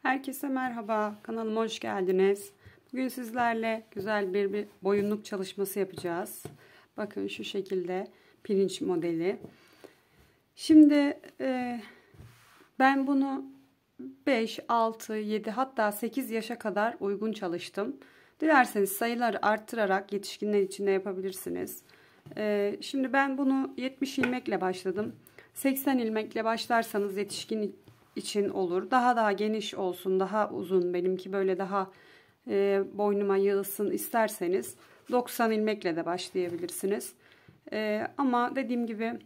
Herkese merhaba, kanalıma hoş geldiniz. Bugün sizlerle güzel bir boyunluk çalışması yapacağız. Bakın şu şekilde pirinç modeli. Şimdi ben bunu 5, 6, 7 hatta 8 yaşa kadar uygun çalıştım. Dilerseniz sayıları arttırarak yetişkinler için de yapabilirsiniz. Şimdi ben bunu 70 ilmekle başladım. 80 ilmekle başlarsanız yetişkin için olur. Daha geniş olsun, daha uzun, benimki böyle daha boynuma yığılsın isterseniz 90 ilmekle de başlayabilirsiniz. Ama dediğim gibi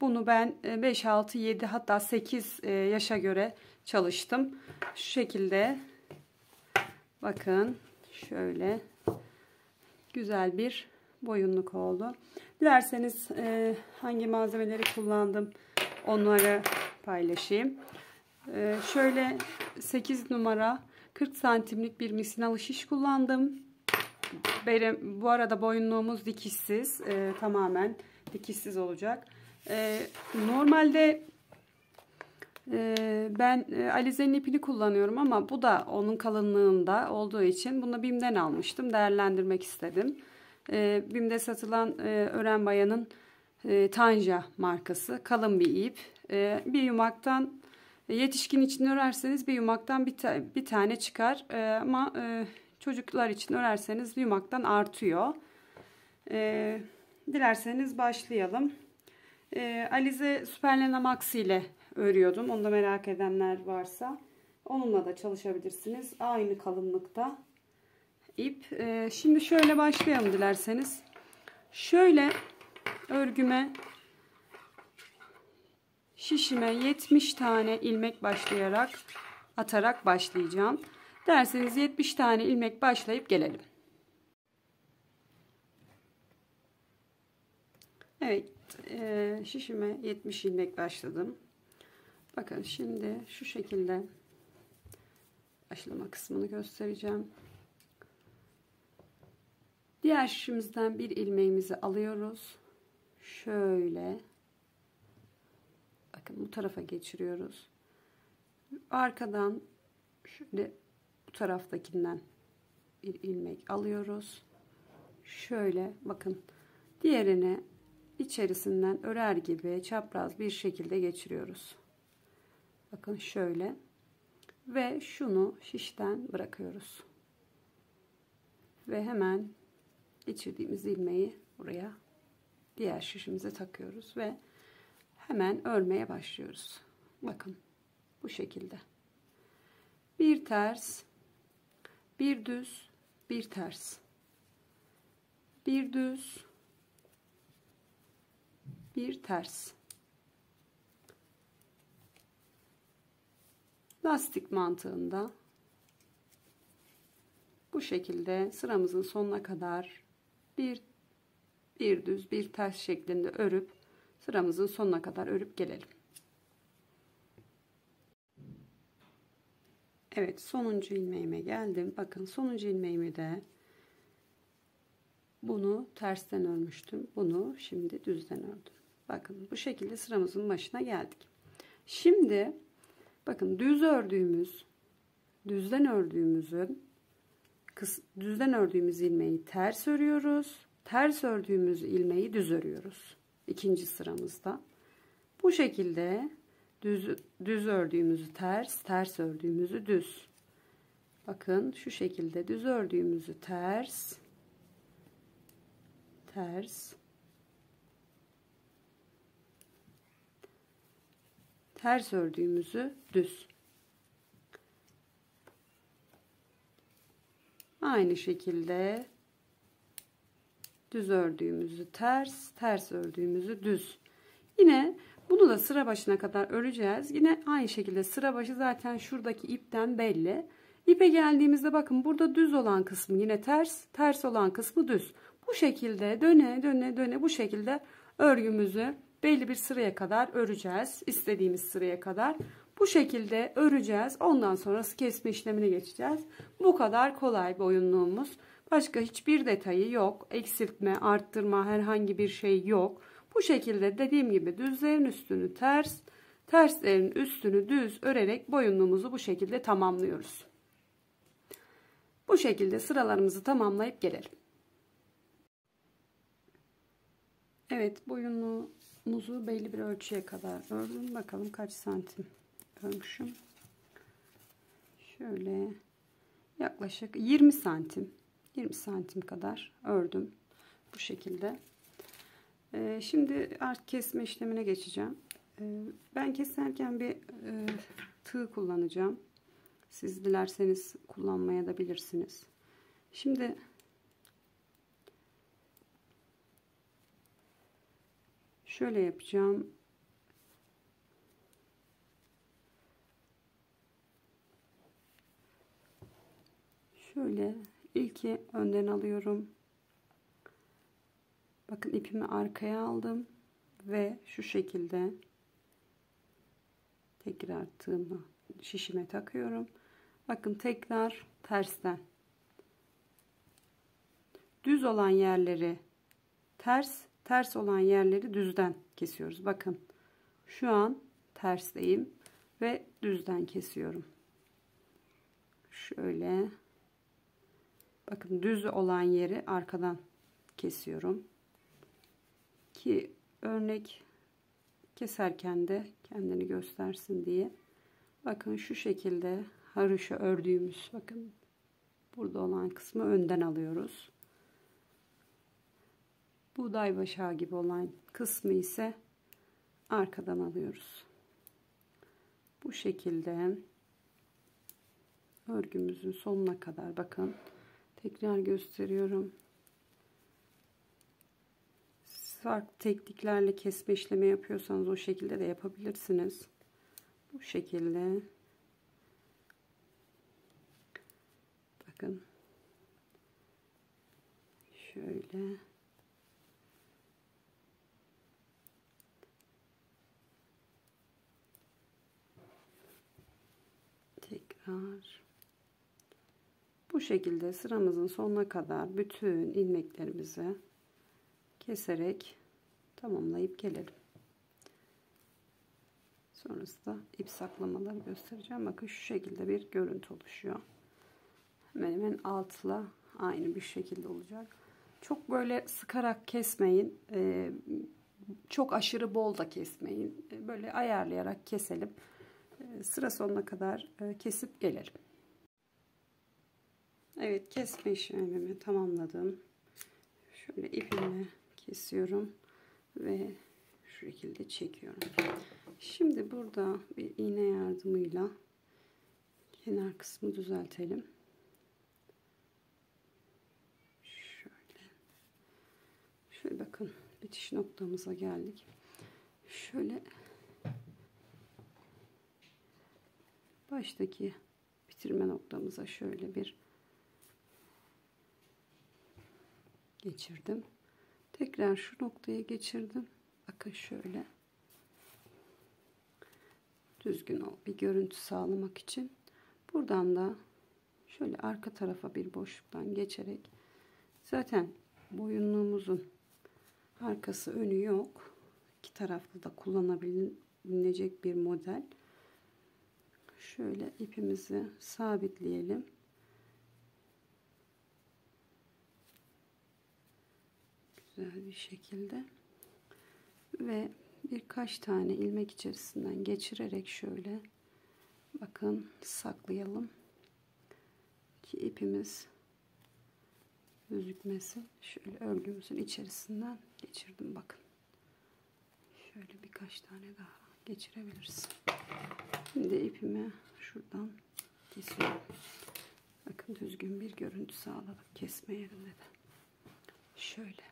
bunu ben 5, 6, 7 hatta 8 yaşa göre çalıştım. Şu şekilde bakın şöyle güzel bir boyunluk oldu. Dilerseniz hangi malzemeleri kullandım onları paylaşayım. Şöyle 8 numara 40 santimlik bir misinalı şiş kullandım. Bu arada boyunluğumuz dikişsiz, tamamen dikişsiz olacak. Normalde ben alizenin ipini kullanıyorum ama bu da onun kalınlığında olduğu için bunu BİM'den almıştım. Değerlendirmek istedim. BİM'de satılan Ören Bayan'ın Tanja markası kalın bir ip. Bir yumaktan yetişkin için örerseniz bir yumaktan bir tane çıkar ama çocuklar için örerseniz yumaktan artıyor. Dilerseniz başlayalım. Alize Superlena Maxi ile örüyordum. Onu da merak edenler varsa onunla da çalışabilirsiniz. Aynı kalınlıkta ip. Şimdi şöyle başlayalım dilerseniz. Şöyle örgüme, şişime 70 tane ilmek atarak başlayacağım. Derseniz 70 tane ilmek başlayıp gelelim. Evet, şişime 70 ilmek başladım. Bakın şimdi şu şekilde başlama kısmını göstereceğim. Diğer şişimizden bir ilmeğimizi alıyoruz. Şöyle bakın bu tarafa geçiriyoruz. Arkadan şöyle bu taraftakinden bir ilmek alıyoruz. Şöyle bakın diğerini içerisinden örer gibi çapraz bir şekilde geçiriyoruz. Bakın şöyle ve şunu şişten bırakıyoruz. Ve hemen geçirdiğimiz ilmeği buraya diğer şişimize takıyoruz ve hemen örmeye başlıyoruz. Bakın bu şekilde. Bir ters, bir düz, bir ters. Bir düz, bir ters. Lastik mantığında bu şekilde sıramızın sonuna kadar bir düz, bir ters şeklinde örüp sıramızın sonuna kadar örüp gelelim. Evet, sonuncu ilmeğime geldim. Bakın sonuncu ilmeğimi de bunu tersten örmüştüm. Bunu şimdi düzden ördüm. Bakın bu şekilde sıramızın başına geldik. Şimdi bakın düzden ördüğümüz ilmeği ters örüyoruz. Ters ördüğümüz ilmeği düz örüyoruz. İkinci sıramızda. Bu şekilde düz ördüğümüzü ters ördüğümüzü düz. Bakın şu şekilde düz ördüğümüzü ters ördüğümüzü düz. Aynı şekilde düz ördüğümüzü ters ördüğümüzü düz. Yine bunu da sıra başına kadar öreceğiz. Yine aynı şekilde sıra başı zaten şuradaki ipten belli. İpe geldiğimizde bakın burada düz olan kısmı yine ters olan kısmı düz. Bu şekilde döne bu şekilde örgümüzü belli bir sıraya kadar öreceğiz. İstediğimiz sıraya kadar. Bu şekilde öreceğiz. Ondan sonrası kesme işlemine geçeceğiz. Bu kadar kolay boyunluğumuz. Başka hiçbir detayı yok. Eksiltme, arttırma herhangi bir şey yok. Bu şekilde dediğim gibi düzlerin üstünü terslerin üstünü düz örerek boyunluğumuzu bu şekilde tamamlıyoruz. Bu şekilde sıralarımızı tamamlayıp gelelim. Evet, boyunluğumuzu belli bir ölçüye kadar ördüm. Bakalım kaç santim örmüşüm. Şöyle yaklaşık 20 santim. 20 santim kadar ördüm. Bu şekilde. Şimdi artık kesme işlemine geçeceğim. Ben keserken bir tığ kullanacağım. Siz dilerseniz kullanmaya da bilirsiniz. Şimdi şöyle yapacağım. Şöyle ilki önden alıyorum. Bakın ipimi arkaya aldım ve şu şekilde tekrar tığımı şişime takıyorum. Bakın tekrar tersten. Düz olan yerleri ters, ters olan yerleri düzden kesiyoruz. Bakın şu an tersteyim ve düzden kesiyorum. Şöyle bakın düz olan yeri arkadan kesiyorum. Ki örnek keserken de kendini göstersin diye. Bakın şu şekilde haroşa ördüğümüz, bakın burada olan kısmı önden alıyoruz. Buğday başağı gibi olan kısmı ise arkadan alıyoruz. Bu şekilde örgümüzün sonuna kadar bakın tekrar gösteriyorum. Farklı tekniklerle kesme işlemi yapıyorsanız o şekilde de yapabilirsiniz. Bu şekilde bakın şöyle tekrar bu şekilde sıramızın sonuna kadar bütün ilmeklerimizi keserek tamamlayıp gelelim. Sonrasında ip saklamaları göstereceğim. Bakın şu şekilde bir görüntü oluşuyor. Hemen hemen altla aynı bir şekilde olacak. Çok böyle sıkarak kesmeyin. Çok aşırı bol da kesmeyin. Böyle ayarlayarak keselim. Sıra sonuna kadar kesip gelelim. Evet, kesme işlemimi tamamladım. Şöyle ipimi kesiyorum ve şu şekilde çekiyorum. Şimdi burada bir iğne yardımıyla kenar kısmı düzeltelim. Şöyle bakın bitiş noktamıza geldik. Şöyle baştaki bitirme noktamıza şöyle bir geçirdim. Tekrar şu noktaya geçirdim. Bakın şöyle düzgün bir görüntü sağlamak için buradan da şöyle arka tarafa bir boşluktan geçerek, zaten boyunluğumuzun arkası önü yok. İki taraflı da kullanabilecek bir model. Şöyle ipimizi sabitleyelim. Güzel bir şekilde ve birkaç tane ilmek içerisinden geçirerek şöyle bakın saklayalım ki ipimiz gözükmesin. Şöyle örgümüzün içerisinden geçirdim, bakın. Şöyle birkaç tane daha geçirebiliriz. Şimdi ipimi şuradan kesiyorum. Bakın düzgün bir görüntü sağladık kesme yerinde de. Şöyle.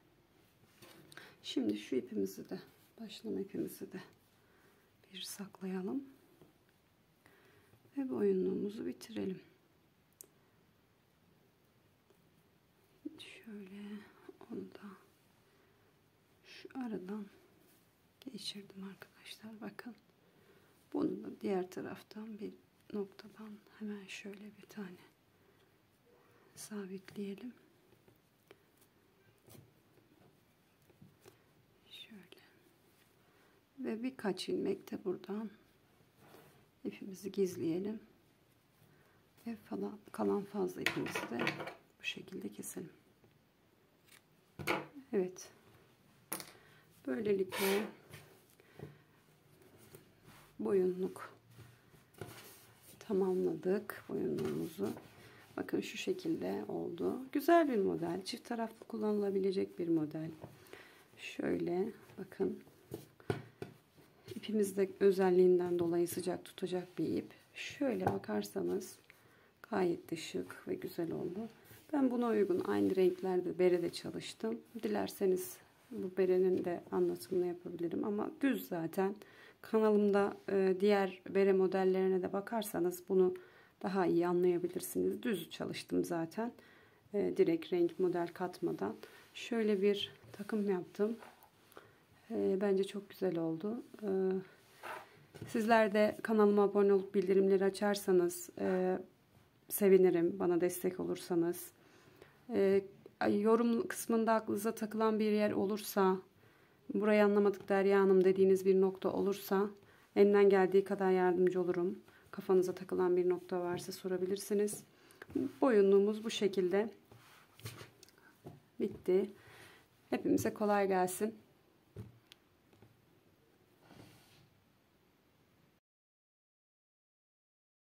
Şimdi şu ipimizi de, başlama ipimizi de bir saklayalım ve boyunluğumuzu bitirelim. Şöyle onu da şu aradan geçirdim arkadaşlar. Bakın bunu da diğer taraftan bir noktadan hemen şöyle bir tane sabitleyelim. Şöyle ve birkaç ilmek de buradan ipimizi gizleyelim. Ve falan kalan fazla ipimizi de bu şekilde keselim. Evet. Böylelikle boyunluk tamamladık boyunluğumuzu. Bakın şu şekilde oldu. Güzel bir model. Çift taraflı kullanılabilecek bir model. Şöyle bakın. İpimiz de özelliğinden dolayı sıcak tutacak bir ip. Şöyle bakarsanız gayet de şık ve güzel oldu. Ben buna uygun aynı renklerde berede çalıştım. Dilerseniz bu berenin de anlatımını yapabilirim ama düz zaten. Kanalımda diğer bere modellerine de bakarsanız bunu daha iyi anlayabilirsiniz. Düz çalıştım zaten. Direkt renk model katmadan. Şöyle bir takım yaptım. Bence çok güzel oldu. Sizler de kanalıma abone olup bildirimleri açarsanız sevinirim. Bana destek olursanız. Yorum kısmında aklınıza takılan bir yer olursa, burayı anlamadık Derya Hanım dediğiniz bir nokta olursa elimden geldiği kadar yardımcı olurum. Kafanıza takılan bir nokta varsa sorabilirsiniz. Boyunluğumuz bu şekilde bitti. Hepimize kolay gelsin.